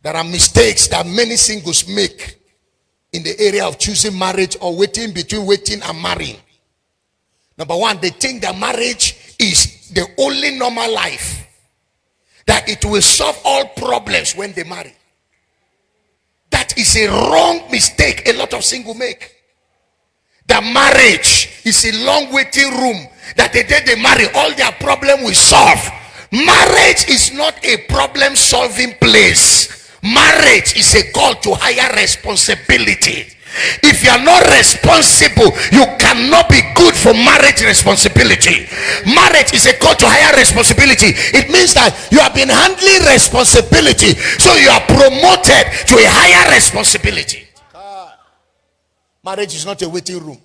There are mistakes that many singles make in the area of choosing marriage or waiting between waiting and marrying. Number one, they think that marriage is the only normal life, that it will solve all problems when they marry. That is a wrong mistake a lot of singles make. That marriage is a long waiting room, that the day they marry, all their problem will solve. Marriage is not a problem solving place. Marriage is a call to higher responsibility. If you are not responsible, you cannot be good for marriage responsibility. Marriage is a call to higher responsibility. It means that you have been handling responsibility, so you are promoted to a higher responsibility. Marriage is not a waiting room.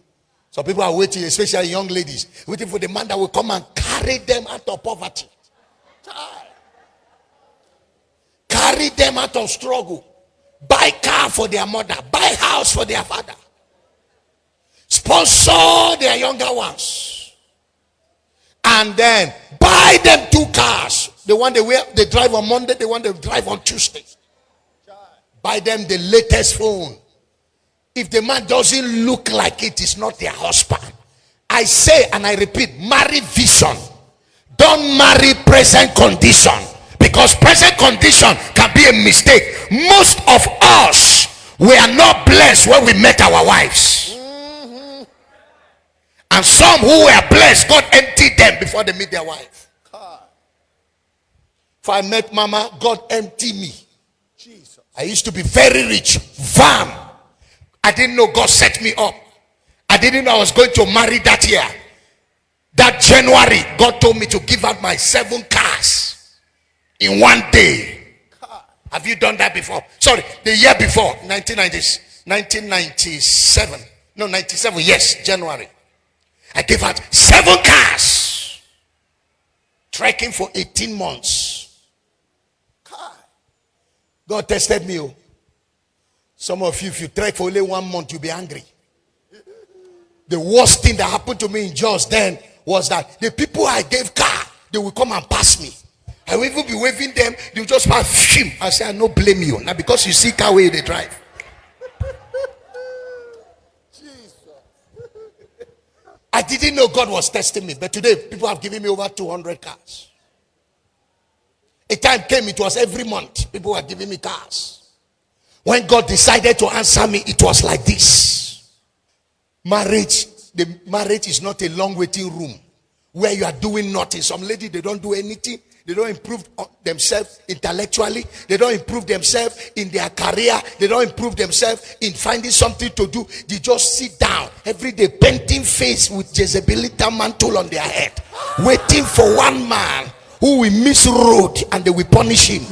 So people are waiting, especially young ladies, waiting for the man that will come and carry them out of poverty, carry them out of struggle, buy car for their mother, buy house for their father, sponsor their younger ones, and then buy them 2 cars. The one they drive on Monday, the one they drive on Tuesday. Buy them the latest phone. If the man doesn't look like it, is not their husband. I say and I repeat, marry vision. Don't marry present condition, because present condition can be a mistake. Most of us, we are not blessed when we met our wives. And some who were blessed, God emptied them before they meet their wife. If I met Mama, God emptied me. Jesus. I used to be very rich. Vam. I didn't know God set me up. I didn't know I was going to marry that year. That January, God told me to give out my 7 cars in one day. Have you done that before? Sorry, the year before, 1997. No, 97, yes, January. I gave out 7 cars. Trekking for 18 months. God tested me. Some of you, if you trek for only 1 month, you'll be angry. The worst thing that happened to me in Jos then was that the people I gave car, they will come and pass me. I will even be waving them. They will just pass him. I say, I no blame you. Now because you see car where they drive. I didn't know God was testing me. But today, people have given me over 200 cars. A time came, it was every month. People were giving me cars. When God decided to answer me, it was like this. Marriage is not a long waiting room where you are doing nothing. Some ladies, they don't do anything. They don't improve themselves intellectually. They don't improve themselves in their career. They don't improve themselves in finding something to do. They just sit down every day, painting face with Jezebelita mantle on their head, waiting for one man who will miss road and they will punish him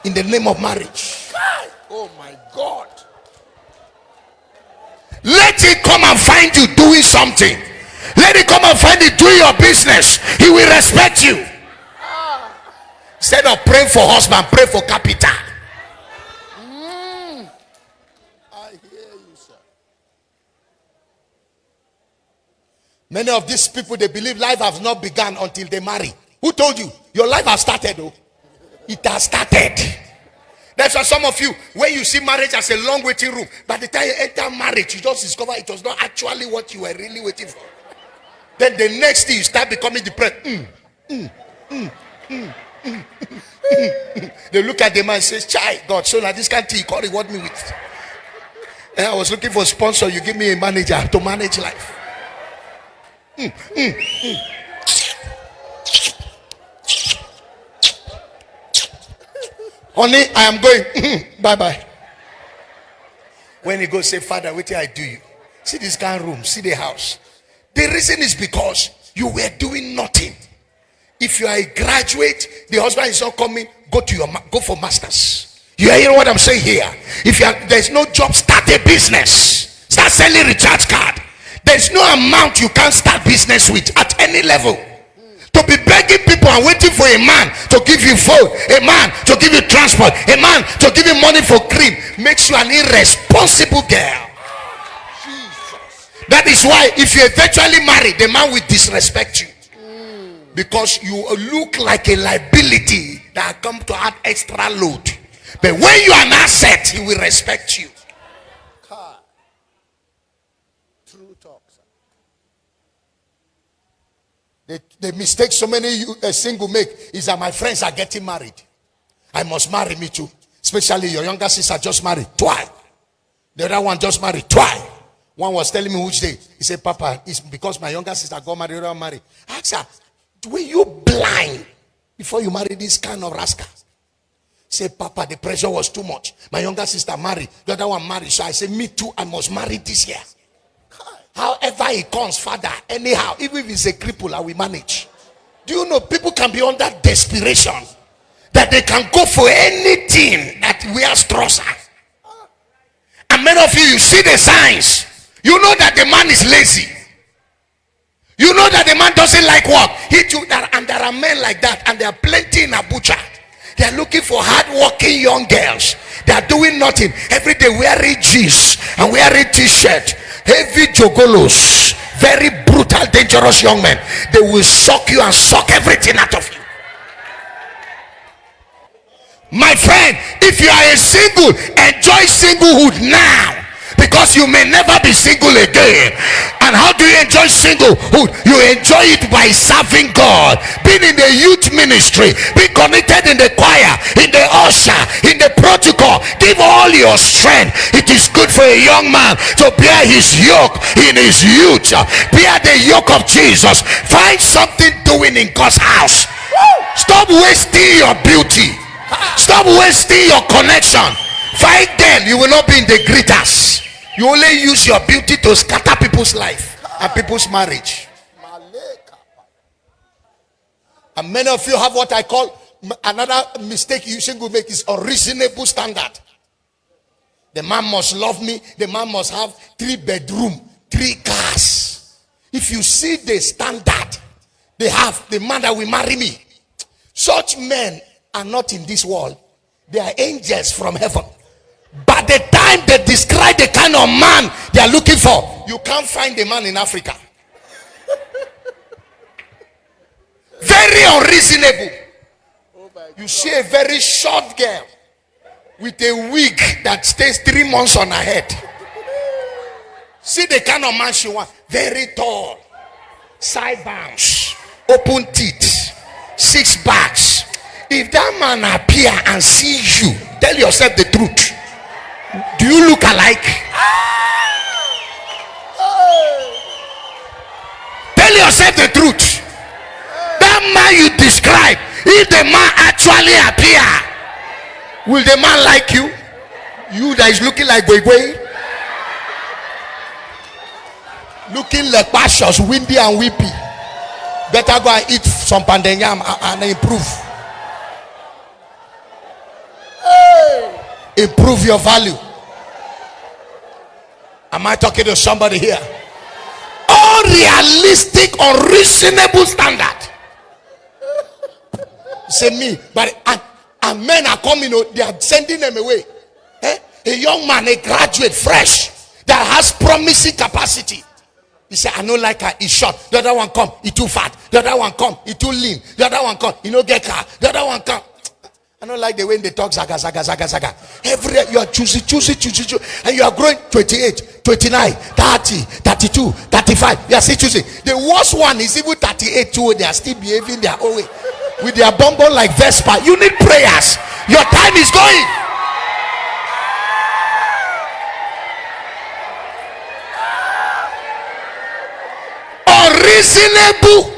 in the name of marriage. Oh my God. Let it come and find you doing something. Let it come and find you doing your business. He will respect you. Instead of praying for husband, pray for capital. I hear you, sir. Many of these people, they believe life has not begun until they marry. Who told you? Your life has started, though. It has started. That's why some of you, when you see marriage as a long waiting room, by the time you enter marriage, you just discover it was not actually what you were really waiting for. Then the next thing, you start becoming depressed. They look at the man and say, "Chai, God, so now this kind of thing you can't reward me with." And I was looking for a sponsor. You give me a manager to manage life. Honey, I am going. Bye-bye. When he goes, say, "Father, wait till I do you. See this kind of room. See the house." The reason is because you were doing nothing. If you are a graduate, the husband is not coming, go for masters. You are hearing what I'm saying here? If there's no job, start a business. Start selling recharge card. There's no amount you can't start business with at any level. To be begging people and waiting for a man to give you phone, a man to give you transport, a man to give you money for cream makes you an irresponsible girl. Jesus. That is why if you eventually marry, the man will disrespect you. Because you look like a liability that come to add extra load. But when you are an asset, he will respect you. True talk. The mistake so many single make is that my friends are getting married. I must marry me too. Especially your younger sister just married twice. The other one just married twice. One was telling me which day. He said, Papa, it's because my younger sister got married, the other one married. I asked her, were you blind before you married this kind of rascal? He said, Papa, the pressure was too much. My younger sister married, the other one married. So I said, me too, I must marry this year. However it comes, Father, anyhow, even if it's a cripple, I will manage. Do you know people can be under desperation that they can go for anything that wears trousers? And many of you see the signs. You know that the man is lazy. You know that the man doesn't like work. And there are men like that, and there are plenty in Abuja. They are looking for hard-working young girls. They are doing nothing. Every day wearing jeans and wearing t-shirt. Heavy jogolos. Very brutal, dangerous young men. They will suck you and suck everything out of you. My friend, if you are a single, enjoy singlehood now. Because you may never be single again. And how do you enjoy singlehood? You enjoy it by serving God, being in the youth ministry, being connected in the choir, in the usher, in the protocol. Give all your strength. It is good for a young man to bear his yoke in his youth. Bear the yoke of Jesus. Find something doing in God's house. Stop wasting your beauty. Stop wasting your connection. Fight them. You will not be in the greeters. You only use your beauty to scatter people's life and people's marriage. And many of you have what I call another mistake you single make is unreasonable standard. The man must love me. The man must have 3 bedrooms, 3 cars. If you see the standard they have, the man that will marry me, such men are not in this world. They are angels from heaven. By the time they describe the kind of man they are looking for, you can't find a man in Africa. Very unreasonable. You see a very short girl with a wig that stays 3 months on her head. See the kind of man she wants. Very tall, sideburns, open teeth, 6 backs. If that man appear and see you, tell yourself the truth. Do you look alike? Tell yourself the truth. That man you describe, if the man actually appear, will the man like you? You that is looking like Gwegwe, looking like pastures, windy and weepy. Better go and eat some pandanyam and improve. Improve your value. Am I talking to somebody here? Unrealistic, unreasonable standard. Say me, but and men are coming, they are sending them away. A young man, a graduate, fresh, that has promising capacity. He said, I don't like her, he's short. The other one come, he too fat. The other one come, he too lean. The other one come, he no get car. The other one come. I don't like the way they talk zaga. Every you are choosing, and you are growing 28, 29, 30, 32, 35. You are still choosing. The worst one is even 38 too. They are still behaving their own way with their bumble like Vespa. You need prayers. Your time is going. Unreasonable.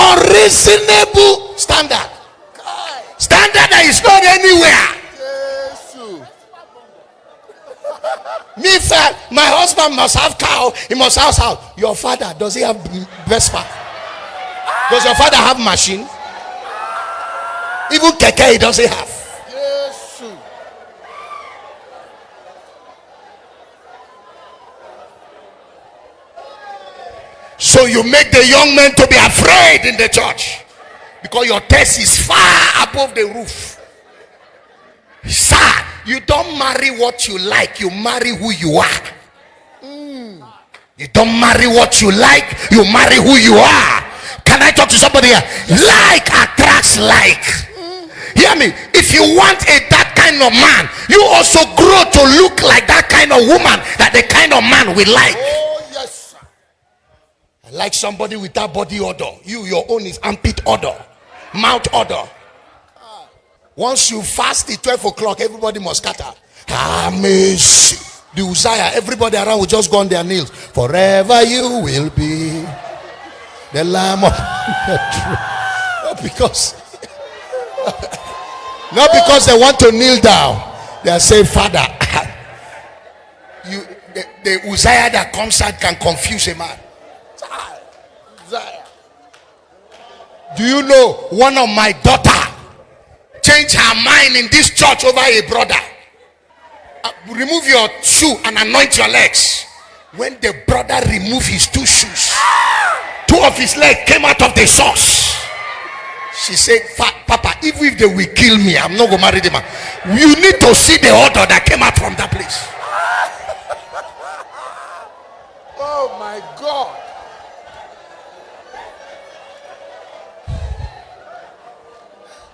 Unreasonable standard. That is not anywhere. Me, my husband must have cow. He must have house. Your father, does he have Vespa? Does your father have machine? Even keke he doesn't have. So you make the young men to be afraid in the church because your test is far above the roof. Sir, you don't marry what you like, you marry who you are. You don't marry what you like, you marry who you are. Can Can I talk to somebody here? Like attracts like. Hear me. If you want that kind of man, you also grow to look like that kind of woman that the kind of man we like. Oh, yes, sir. I like somebody with that body odor. Your own is armpit odor, mouth odor. Once you fast at 12 o'clock, everybody must scatter. Amazing. The Uzziah, everybody around will just go on their knees. Forever you will be the Lamb of the truth. Not because they want to kneel down. They are saying, Father, the Uzziah that comes out can confuse a man. Do you know one of my daughter changed her mind in this church over a brother? Remove your shoe and anoint your legs. When the brother removed his 2 shoes, 2 of his legs came out of the source. She said, Papa, even if they will kill me, I'm not going to marry the man. You need to see the order that came out from that place. Oh my God.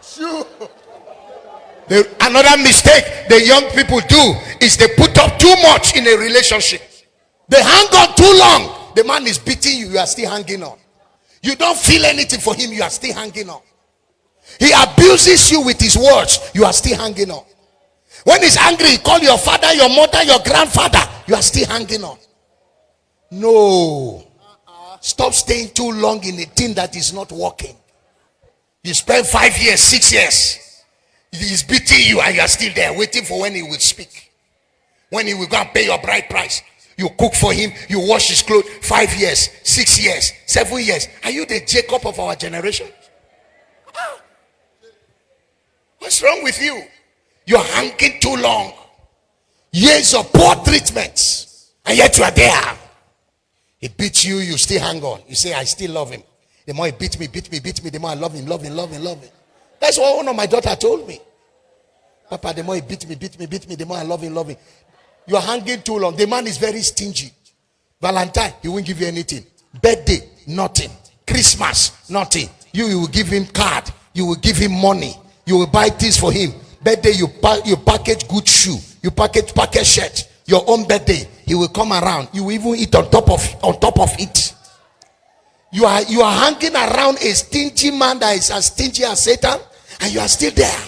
Sure. Another mistake the young people do is they put up too much in a relationship. They hang on too long. The man is beating you, you are still hanging on. You don't feel anything for him, you are still hanging on. He abuses you with his words, you are still hanging on. When he's angry, he calls your father, your mother, your grandfather, you are still hanging on. No. Stop staying too long in a thing that is not working. You spend 5 years, 6 years. He is beating you and you are still there waiting for when he will speak. When he will go and pay your bride price. You cook for him, you wash his clothes. 5 years, 6 years, 7 years. Are you the Jacob of our generation? What's wrong with you? You're hanging too long. Years of poor treatments, and yet you are there. He beats you, you still hang on. You say, I still love him. The more he beats me, the more I love him. That's what one of my daughter told me. Papa, the more he beats me, the more I love him. You are hanging too long. The man is very stingy. Valentine, he won't give you anything. Birthday, nothing. Christmas, nothing. You will give him card. You will give him money. You will buy things for him. Birthday, you package good shoe. You package shirt. Your own birthday, he will come around. You will even eat on top of it. You are hanging around a stingy man that is as stingy as Satan, and you are still there.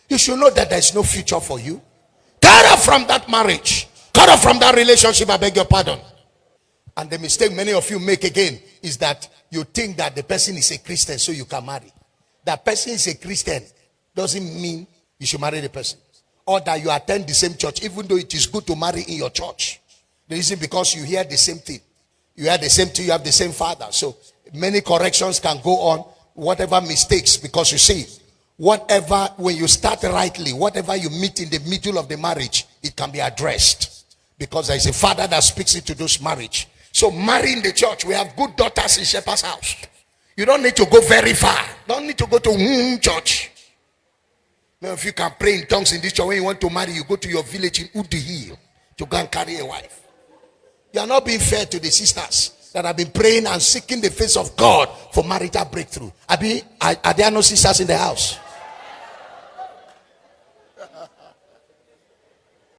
You should know that there is no future for you. Cut off from that marriage. Cut off from that relationship, I beg your pardon. And the mistake many of you make again is that you think that the person is a Christian so you can marry. That person is a Christian doesn't mean you should marry the person. Or that you attend the same church, even though it is good to marry in your church. The reason because you hear the same thing. You hear the same thing, you have the same father. So many corrections can go on, whatever mistakes, because you see, whatever, when you start rightly, whatever you meet in the middle of the marriage, it can be addressed. Because there is a father that speaks into those marriage. So marry in the church. We have good daughters in Shepherd's house. You don't need to go very far. Don't need to go to church. Now, if you can pray in tongues in this church, when you want to marry, you go to your village in Udihi to go and carry a wife. You are not being fair to the sisters that have been praying and seeking the face of God for marital breakthrough. Are there no sisters in the house?